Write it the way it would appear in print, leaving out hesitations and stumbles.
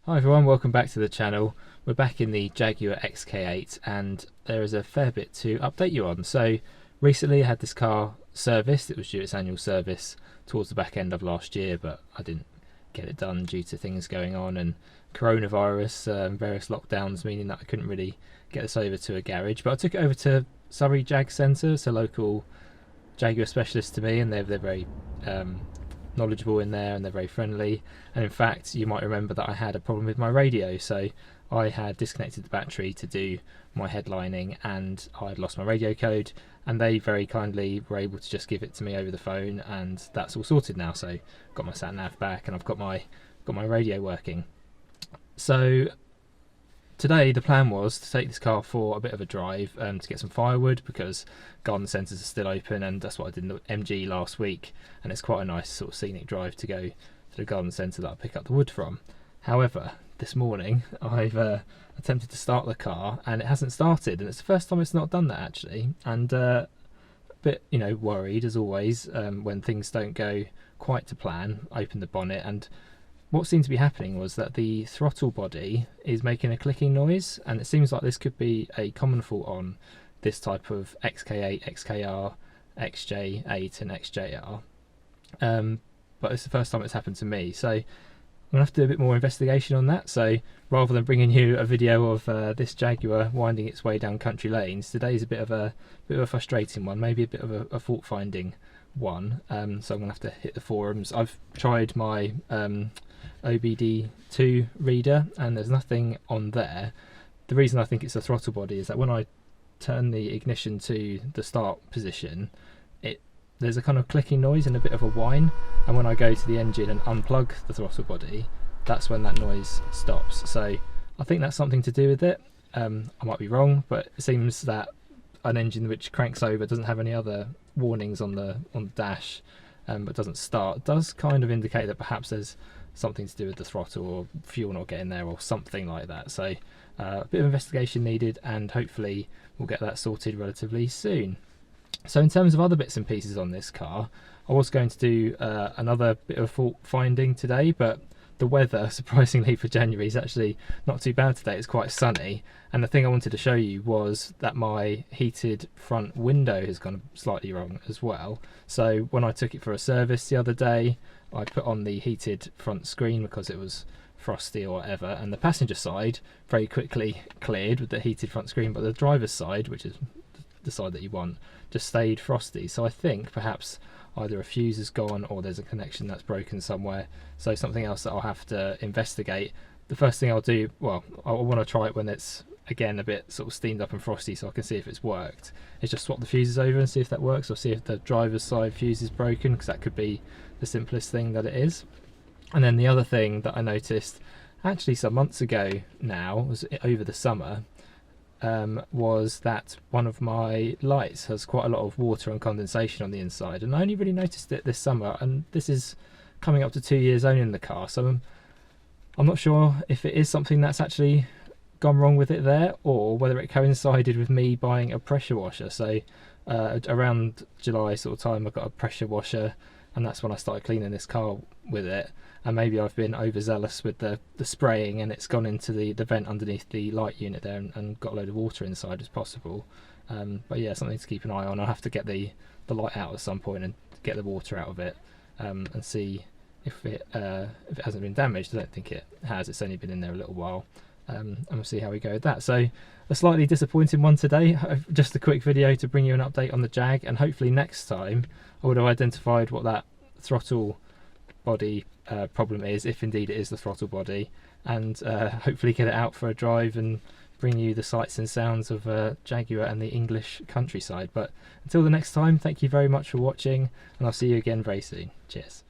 Hi everyone, welcome back to the channel. We're back in the Jaguar XK8 and there is a fair bit to update you on. So recently I had this car serviced. It was due its annual service towards the back end of last year, but I didn't get it done due to things going on and coronavirus, various lockdowns, meaning that I couldn't really get this over to a garage. But I took it over to Surrey Jag Centre, it's a local Jaguar specialist to me, and they're very knowledgeable in there, and they're very friendly. And in fact, you might remember that I had a problem with my radio, so I had disconnected the battery to do my headlining and I had lost my radio code, and they very kindly were able to just give it to me over the phone, and that's all sorted now. So got my sat nav back and I've got my radio working. So today the plan was to take this car for a bit of a drive to get some firewood, because garden centres are still open, and that's what I did in the MG last week, and it's quite a nice sort of scenic drive to go to the garden centre that I pick up the wood from. However, this morning I've attempted to start the car and it hasn't started, and it's the first time it's not done that actually, and a bit worried as always when things don't go quite to plan. Opened the bonnet, and what seemed to be happening was that the throttle body is making a clicking noise, and it seems like this could be a common fault on this type of XK8, XKR, XJ8 and XJR. But it's the first time it's happened to me, so I'm going to have to do a bit more investigation on that. So rather than bringing you a video of this Jaguar winding its way down country lanes, today's a bit of a frustrating one, maybe a bit of a fault finding one. So I'm going to have to hit the forums. I've tried my OBD2 reader and there's nothing on there. The reason I think it's a throttle body is that when I turn the ignition to the start position, there's a kind of clicking noise and a bit of a whine, and when I go to the engine and unplug the throttle body, that's when that noise stops. So I think that's something to do with it. I might be wrong, but it seems that an engine which cranks over, doesn't have any other warnings on the dash, but doesn't start, does kind of indicate that perhaps there's something to do with the throttle or fuel not getting there or something like that. So a bit of investigation needed, and hopefully we'll get that sorted relatively soon. So in terms of other bits and pieces on this car, I was going to do another bit of fault finding today, but the weather, surprisingly for January, is actually not too bad today. It's quite sunny, and the thing I wanted to show you was that my heated front window has gone slightly wrong as well. So when I took it for a service the other day, I put on the heated front screen because it was frosty or whatever, and the passenger side very quickly cleared with the heated front screen, but the driver's side, which is the side that you want, just stayed frosty. So I think perhaps either a fuse has gone or there's a connection that's broken somewhere, so something else that I'll have to investigate. The first thing I'll do, well, I want to try it when it's again a bit sort of steamed up and frosty, so I can see if it's worked, is just swap the fuses over and see if that works, or see if the driver's side fuse is broken, because that could be the simplest thing that it is. And then the other thing that I noticed actually some months ago now, was over the summer, was that one of my lights has quite a lot of water and condensation on the inside, and I only really noticed it this summer, and this is coming up to 2 years owning the car, so I'm not sure if it is something that's actually gone wrong with it there, or whether it coincided with me buying a pressure washer. So around July sort of time I got a pressure washer, and that's when I started cleaning this car with it, and maybe I've been overzealous with the spraying, and it's gone into the vent underneath the light unit there and got a load of water inside as possible. But yeah, something to keep an eye on. I'll have to get the light out at some point and get the water out of it, and see if it hasn't been damaged. I don't think it has, it's only been in there a little while, and we'll see how we go with that. So a slightly disappointing one today, just a quick video to bring you an update on the Jag, and hopefully next time I would have identified what that throttle body problem is, if indeed it is the throttle body, and hopefully get it out for a drive and bring you the sights and sounds of Jaguar and the English countryside. But until the next time, thank you very much for watching, and I'll see you again very soon. Cheers.